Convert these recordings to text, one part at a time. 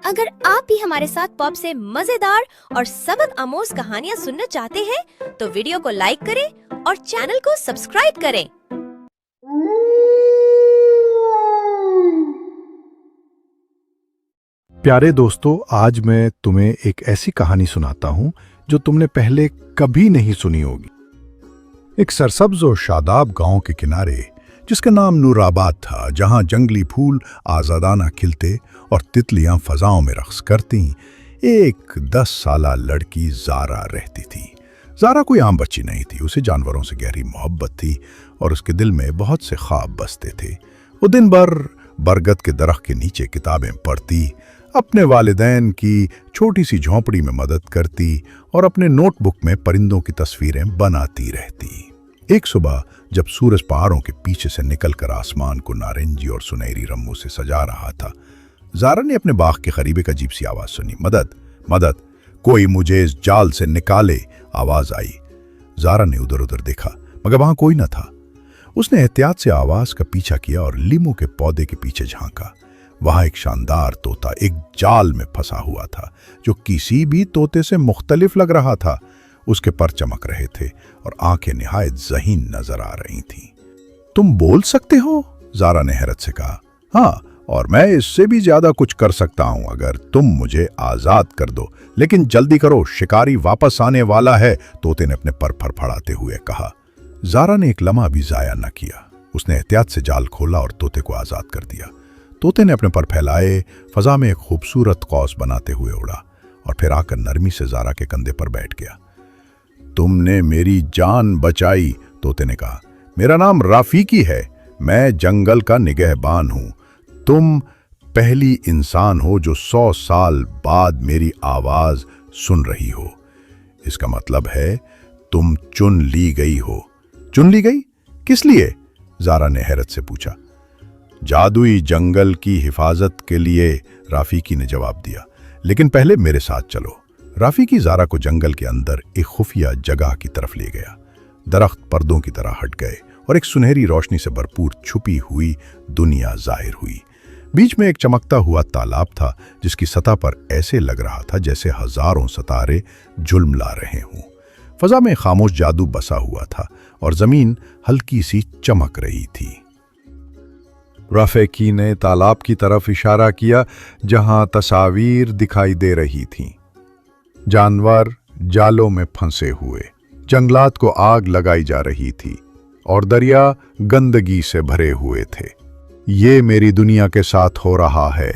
اگر آپ بھی ہمارے ساتھ پاپ سے مزیدار اور سبق آموز کہانیاں سننا چاہتے ہیں تو ویڈیو کو لائک کریں اور چینل کو سبسکرائب کریں۔ پیارے دوستو، آج میں تمہیں ایک ایسی کہانی سناتا ہوں جو تم نے پہلے کبھی نہیں سنی ہوگی۔ ایک سرسبز اور شاداب گاؤں کے کنارے، جس کا نام نور آباد تھا، جہاں جنگلی پھول آزادانہ کھلتے اور تتلیاں فضاؤں میں رقص کرتیں، ایک 10 سالہ لڑکی زارا رہتی تھی۔ زارا کوئی عام بچی نہیں تھی، اسے جانوروں سے گہری محبت تھی اور اس کے دل میں بہت سے خواب بستے تھے۔ وہ دن بھر برگد کے درخت کے نیچے کتابیں پڑھتی، اپنے والدین کی چھوٹی سی جھونپڑی میں مدد کرتی اور اپنے نوٹ بک میں پرندوں کی تصویریں بناتی رہتی۔ ایک صبح جب سورج پہاڑوں کے پیچھے سے نکل کر آسمان کو نارنجی اور سنہری رنگوں سے سجا رہا تھا، زارا نے اپنے باغ کے قریب ایک عجیب سی آواز سنی۔ مدد مدد، کوئی مجھے اس جال سے نکالے، آواز آئی۔ زارا نے ادھر ادھر دیکھا مگر وہاں کوئی نہ تھا۔ اس نے احتیاط سے آواز کا پیچھا کیا اور لیموں کے پودے کے پیچھے جھانکا۔ وہاں ایک شاندار طوطا ایک جال میں پھنسا ہوا تھا جو کسی بھی طوطے سے مختلف لگ رہا تھا۔ اس کے پر چمک رہے تھے اور آنکھیں نہایت ذہین نظر آ رہی تھیں۔ تم بول سکتے ہو؟ زارا نے حیرت سے کہا۔ ہاں، اور میں اس سے بھی زیادہ کچھ کر سکتا ہوں اگر تم مجھے آزاد کر دو، لیکن جلدی کرو، شکاری واپس آنے والا ہے، طوطے نے اپنے پر پھڑپھڑاتے ہوئے کہا۔ زارا نے ایک لمحہ بھی ضائع نہ کیا۔ اس نے احتیاط سے جال کھولا اور طوطے کو آزاد کر دیا۔ طوطے نے اپنے پر پھیلائے، فضا میں ایک خوبصورت قوس بناتے ہوئے اڑا اور پھر آ کر نرمی سے زارا کے کندھے پر بیٹھ گیا۔ تم نے میری جان بچائی، طوطے نے کہا۔ میرا نام رافیقی ہے، میں جنگل کا نگہبان ہوں۔ تم پہلی انسان ہو جو 100 سال بعد میری آواز سن رہی ہو۔ اس کا مطلب ہے تم چن لی گئی ہو۔ چن لی گئی؟ کس لیے؟ زارا نے حیرت سے پوچھا۔ جادوئی جنگل کی حفاظت کے لیے، رافیقی نے جواب دیا، لیکن پہلے میرے ساتھ چلو۔ رافیقی زارا کو جنگل کے اندر ایک خفیہ جگہ کی طرف لے گیا۔ درخت پردوں کی طرح ہٹ گئے اور ایک سنہری روشنی سے بھرپور چھپی ہوئی دنیا ظاہر ہوئی۔ بیچ میں ایک چمکتا ہوا تالاب تھا جس کی سطح پر ایسے لگ رہا تھا جیسے ہزاروں ستارے جھلملا رہے ہوں۔ فضا میں خاموش جادو بسا ہوا تھا اور زمین ہلکی سی چمک رہی تھی۔ رافیقی نے تالاب کی طرف اشارہ کیا جہاں تصاویر دکھائی دے رہی تھیں۔ جانور جالوں میں پھنسے ہوئے، جنگلات کو آگ لگائی جا رہی تھی اور دریا گندگی سے بھرے ہوئے تھے۔ یہ میری دنیا کے ساتھ ہو رہا ہے،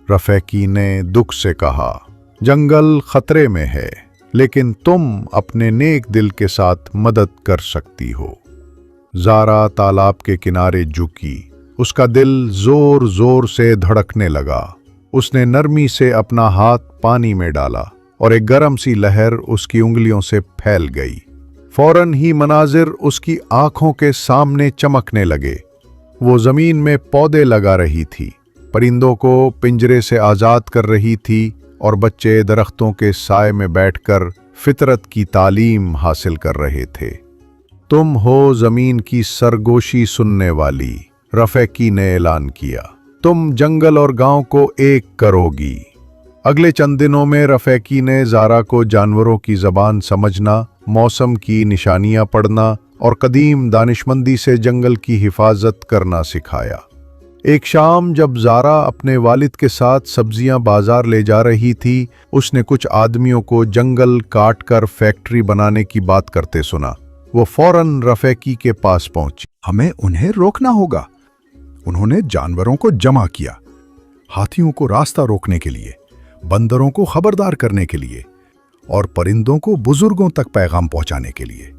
رافیقی نے دکھ سے کہا۔ جنگل خطرے میں ہے، لیکن تم اپنے نیک دل کے ساتھ مدد کر سکتی ہو۔ زارا تالاب کے کنارے جھکی، اس کا دل زور زور سے دھڑکنے لگا۔ اس نے نرمی سے اپنا ہاتھ پانی میں ڈالا اور ایک گرم سی لہر اس کی انگلیوں سے پھیل گئی۔ فوراً ہی مناظر اس کی آنکھوں کے سامنے چمکنے لگے۔ وہ زمین میں پودے لگا رہی تھی، پرندوں کو پنجرے سے آزاد کر رہی تھی اور بچے درختوں کے سائے میں بیٹھ کر فطرت کی تعلیم حاصل کر رہے تھے۔ تم ہو زمین کی سرگوشی سننے والی، رافیقی نے اعلان کیا۔ تم جنگل اور گاؤں کو ایک کرو گی۔ اگلے چند دنوں میں رافیقی نے زارا کو جانوروں کی زبان سمجھنا، موسم کی نشانیاں پڑھنا اور قدیم دانشمندی سے جنگل کی حفاظت کرنا سکھایا۔ ایک شام جب زارا اپنے والد کے ساتھ سبزیاں بازار لے جا رہی تھی، اس نے کچھ آدمیوں کو جنگل کاٹ کر فیکٹری بنانے کی بات کرتے سنا۔ وہ فوراً رافیقی کے پاس پہنچی۔ ہمیں انہیں روکنا ہوگا۔ انہوں نے جانوروں کو جمع کیا، ہاتھیوں کو راستہ روکنے کے لیے، بندروں کو خبردار کرنے کے لیے اور پرندوں کو بزرگوں تک پیغام پہنچانے کے لیے۔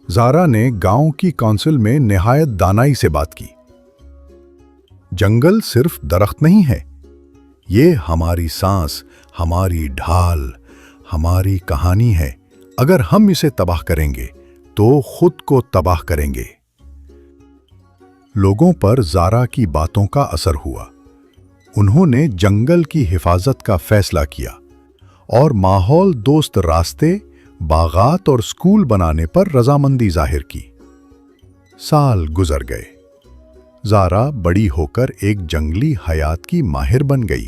زارا نے گاؤں کی کونسل میں نہایت دانائی سے بات کی۔ جنگل صرف درخت نہیں ہے، یہ ہماری سانس، ہماری ڈھال، ہماری کہانی ہے۔ اگر ہم اسے تباہ کریں گے تو خود کو تباہ کریں گے۔ لوگوں پر زارا کی باتوں کا اثر ہوا۔ انہوں نے جنگل کی حفاظت کا فیصلہ کیا اور ماحول دوست راستے، باغات اور سکول بنانے پر رضامندی ظاہر کی۔ سال گزر گئے۔ زارا بڑی ہو کر ایک جنگلی حیات کی ماہر بن گئی۔